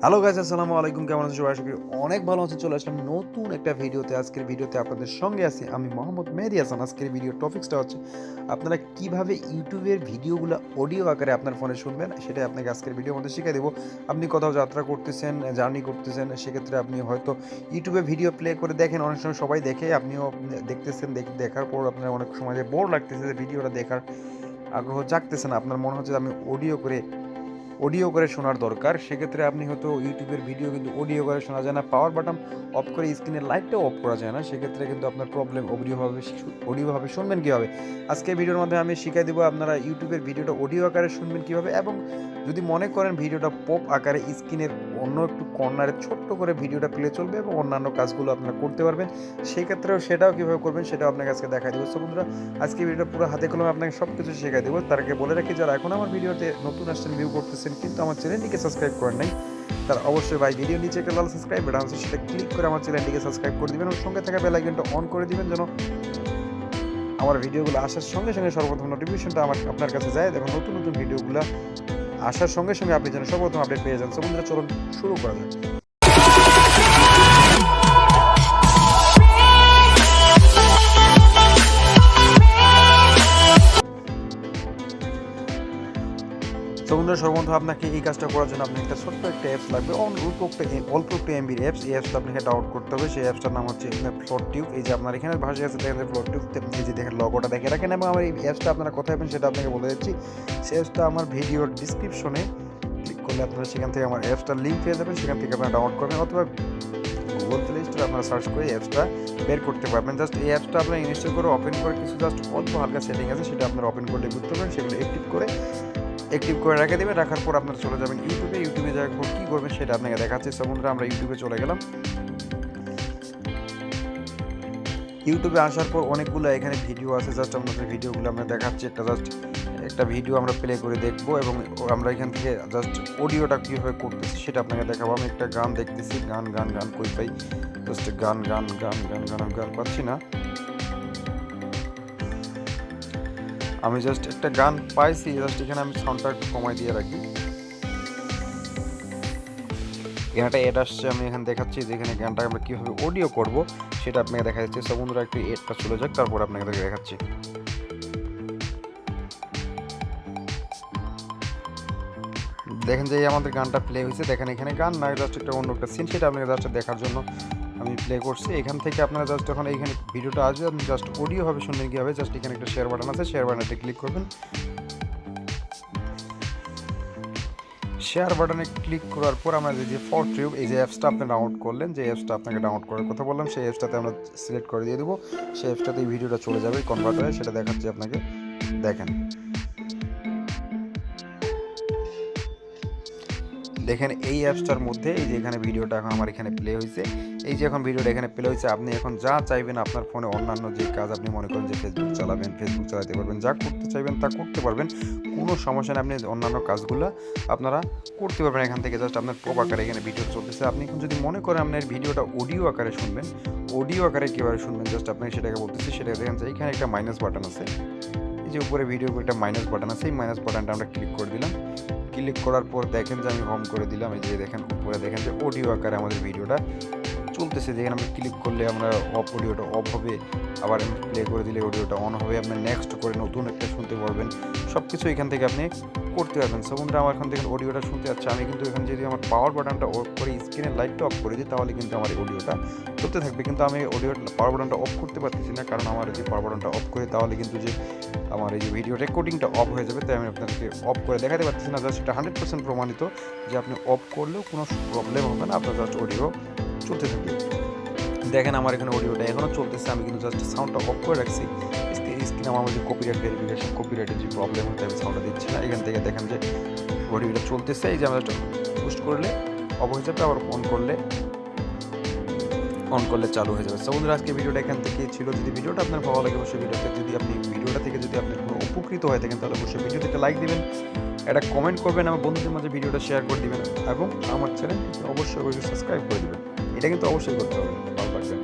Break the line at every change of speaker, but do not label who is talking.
Hello guys, আসসালামু আলাইকুম। কেমন আছেন সবাই? আশা করি অনেক ভালো আছেন। চলে আসলাম নতুন একটা ভিডিওতে। আজকের ভিডিওতে আপনাদের সঙ্গে আছি আমি মোহাম্মদ মেহেদী হাসান। আজকের ভিডিওর টপিকসটা হচ্ছে আপনারা কিভাবে ইউটিউবের ভিডিওগুলো অডিও আকারে আপনার ফোনে শুনবেন, সেটাই আপনাকে আজকের ভিডিওর মধ্যে শিখিয়ে দেবো। আপনি কোথাও যাত্রা করতেছেন, জার্নি করতেছেন, সেক্ষেত্রে আপনি হয়তো ইউটিউবে ভিডিও প্লে করে দেখেন। অনেক সময় সবাই দেখে, আপনিও দেখতেছেন। দেখার পর আপনার অনেক সময় যে বোর লাগতেছে, যে ভিডিওটা দেখার আগ্রহ জাগতেছে না, আপনার মনে হচ্ছে আমি অডিও করে শোনার দরকার। সেক্ষেত্রে আপনি হয়তো ইউটিউবের ভিডিও কিন্তু অডিও করে শোনা যায় না, পাওয়ার বাটন অফ করে স্ক্রিনের লাইটটাও অফ করা যায় না। সেক্ষেত্রে কিন্তু আপনার প্রবলেম। অডিওভাবে শুনবেন কীভাবে, আজকে ভিডিওর মাধ্যমে আমি শিখিয়ে দেবো আপনারা ইউটিউবের ভিডিওটা অডিও আকারে শুনবেন কীভাবে। এবং যদি মনে করেন ভিডিওটা পপ আকারে স্ক্রিনের অন্য একটু কর্নারে ছোট্ট করে ভিডিওটা প্লে চলবে এবং অন্যান্য কাজগুলো আপনারা করতে পারবেন, সেক্ষেত্রেও সেটাও কীভাবে করবেন সেটাও আপনাকে আজকে দেখাই দেবো। সো বন্ধুরা, আজকে ভিডিওটা পুরো হাতে কলমে আপনাকে সব কিছু শেখাই দেবো। তার আগে বলে রাখি, যারা এখন আমার ভিডিওতে নতুন আসছেন, ভিউ করতেছেন কিন্তু আমার চ্যানেলটিকে সাবস্ক্রাইব করেন নাই, তারা অবশ্যই ভাই ভিডিও নিচে একটা লাল সাবস্ক্রাইব বাটন আছে, সেটা ক্লিক করে আমার চ্যানেলটিকে সাবস্ক্রাইব করে দিবেন এবং সঙ্গে থাকা বেল আইকনটা অন করে দিবেন, যেন আমার ভিডিওগুলো আসার সঙ্গে সঙ্গে সর্বপ্রথম নোটিফিকেশনটা আপনার কাছে যায় এবং নতুন নতুন ভিডিওগুলো আসার সঙ্গে সঙ্গে আপনি যেন সর্বপ্রথম আপডেট পেয়ে যান। সো বন্ধুরা, চলুন শুরু করা যাক। তো বন্ধুরা, সর্বপ্রথম আপনাকে এই কাজটা করার জন্য আপনার একটা ছোট্ট একটা অ্যাপস লাগবে, অল্প একটু এমবির অ্যাপস। এই অ্যাপসটা আপনাকে ডাউনলোড করতে হবে। সেই অ্যাপসটার নাম হচ্ছে ফ্লোট টিউব। এই যে আপনার এখানে ভাষা আছে, দেখেন ফ্লোট টিউব, এই যে দেখেন লগোটা দেখে রাখেন। এবং আমার এই অ্যাপসটা আপনারা কোথায় পাবেন সেটা আপনাকে বলে দিচ্ছি। সেই অ্যাপসটা আমার ভিডিওর ডিসক্রিপশনে ক্লিক করলে আপনারা সেখান থেকে আমার অ্যাপসটার লিঙ্ক পেয়ে যাবেন, সেখান থেকে আপনারা ডাউনলোড করবেন, অথবা গুগল প্লে স্টোরে আপনারা সার্চ করে অ্যাপসটা বের করতে পারবেন। জাস্ট এই অ্যাপসটা আপনারা ইনস্টল করে ওপেন করে কিছু জাস্ট অল্প হালকা সেটিং আছে, সেটা আপনারা ওপেন করলে বুঝতে পারবেন। সেগুলো অ্যাক্টিভ করে রেখে দেবেন। রাখার পর আপনারা চলে যাবেন ইউটিউবে যাওয়ার পর কী করবেন সেটা আপনাকে দেখাচ্ছি। সো বন্ধুরা, আমরা ইউটিউবে চলে গেলাম। ইউটিউবে আসার পর অনেকগুলো এখানে ভিডিও আছে, জাস্ট আপনাদের ভিডিওগুলো আমরা দেখাচ্ছি। একটা ভিডিও আমরা প্লে করে দেখবো এবং আমরা এখান থেকে জাস্ট অডিওটা কীভাবে করতেছি সেটা আপনাকে দেখাবো। আমি একটা গান দেখতেছি, গান কই পাই, জাস্ট গান পাচ্ছি না। আমি জাস্ট একটা গান পাইছি, জাস্ট এখানে আমি সাউন্ডটা একটু কমাই দিয়ে রাখি। এখানটা এড আসছে, আমি এখানে দেখাচ্ছি যে এখানে গানটা আমরা কীভাবে অডিও করব সেটা আপনাকে দেখা যাচ্ছে। সো বন্ধুরা, একটু এডটা চলে যাক, তারপর আপনাকে দেখাচ্ছি। দেখেন যে আমাদের গানটা প্লে হয়েছে। দেখেন এখানে গান না, জাস্ট একটা অন্য একটা সিন, সেটা আপনাকে জাস্ট দেখার জন্য আমি প্লে করছি। এখান থেকে আপনারা জাস্ট যখন এইখানে ভিডিওটা আসবে, আপনি জাস্ট অডিওভাবে শুনবেন কীভাবে, জাস্ট এখানে একটা শেয়ার বাটন আছে, শেয়ার বাটনটা ক্লিক করবেন। শেয়ার বাটনে ক্লিক করার পর আমরা যে ফর টিউব, এই যে অ্যাপসটা আপনি ডাউনলোড করলেন, যে অ্যাপসটা আপনাকে ডাউনলোড করার কথা বললাম, সেই অ্যাপসটাতে আমরা সিলেক্ট করে দিয়ে দেবো। সেই অ্যাপসটাতে এই ভিডিওটা চলে যাবে কনভার্টারে, সেটা দেখাচ্ছি আপনাকে। দেখেন এই অ্যাপসটার মধ্যে এই যে এখানে ভিডিওটা এখন আমার এখানে প্লে হয়েছে। এই যে এখন ভিডিওটা এখানে প্লে হয়েছে, আপনি এখন যা চাইবেন আপনার ফোনে অন্যান্য যে কাজ আপনি মনে করেন যে ফেসবুক চালাতে পারবেন, যা করতে চাইবেন তা করতে পারবেন, কোনো সমস্যা নেই। আপনি অন্যান্য কাজগুলো আপনারা করতে পারবেন এখান থেকে। জাস্ট আপনার পপ আকারে এখানে ভিডিও চলতেছে। আপনি এখন যদি মনে করেন আপনার ভিডিওটা অডিও আকারে শুনবেন, অডিও আকারে কীভাবে শুনবেন জাস্ট আপনাকে সেটাকে বলতেছি। সেটা দেখেন যে এখানে একটা মাইনাস বাটন আছে, এই যে উপরে ভিডিও একটা মাইনাস বাটন আছে, এই মাইনাস বাটনটা আমরা ক্লিক করে দিলাম। ক্লিক করার পর দেখেন যে আমি হোম করে দিলাম। এই যে দেখেন উপরে দেখেন যে অডিও আকারে আমাদের ভিডিওটা চলতেছে। যেখানে আমি ক্লিক করলে আমরা অডিওটা অফ হবে, আবার আমি প্লে করে দিলে অডিওটা অন হবে, আপনি নেক্সট করে নতুন একটা শুনতে পারবেন। সব কিছু এখান থেকে আপনি করতে পারবেন। সো বন্ধুরা, আমার এখান থেকে অডিওটা শুনতে যাচ্ছে। আমি কিন্তু এখানে যদি আমার পাওয়ার বাটনটা অফ করে স্ক্রিনের লাইটটা অফ করে দিই, তাহলে কিন্তু আমার অডিওটা চলতে থাকবে। কিন্তু আমি পাওয়ার বাটনটা অফ করতে পারতেছি না, কারণ আমার যদি পাওয়ার বাটনটা অফ করি তাহলে কিন্তু যে আমার এই যে ভিডিও রেকর্ডিংটা অফ হয়ে যাবে, তাই আমি আপনাদেরকে অফ করে দেখাতে পারতেছি না। জাস্ট সেটা 100% প্রমাণিত যে আপনি অফ করলেও কোনো প্রবলেম হবে না, আপনার জাস্ট অডিও চলতে থাকবে। দেখেন আমার এখানে অডিওটা এখনও চলতেছে, আমি কিন্তু জাস্ট সাউন্ডটা অফ করে রাখছি। স্ক্রিনে আমার যে কপিরাইটের যে প্রবলেম হতে আমি সাউন্ডটা দিচ্ছি না। এখান থেকে দেখেন যে অডিওটা চলতেছে। এই যে আমরা পোস্ট করলে অফ হয়ে যাবে, আবার অন করলে চালু হয়ে যাবে। সো বন্ধুরা, আজকে ভিডিওটা এখান থেকে ছিল। যদি ভিডিওটা আপনার ভালো লাগে, অবশ্যই ভিডিওটা থেকে যদি আপনি কোনো উপকৃত হয়ে থাকেন, তাহলে অবশ্যই ভিডিওতে একটা লাইক দিবেন, একটা কমেন্ট করবেন, আমার বন্ধুদের মাঝে ভিডিওটা শেয়ার করে দিবেন এবং আমার চ্যানেলটিকে অবশ্যই সাবস্ক্রাইব করে দিবেন। এটা কিন্তু অবশ্যই করতে হবে।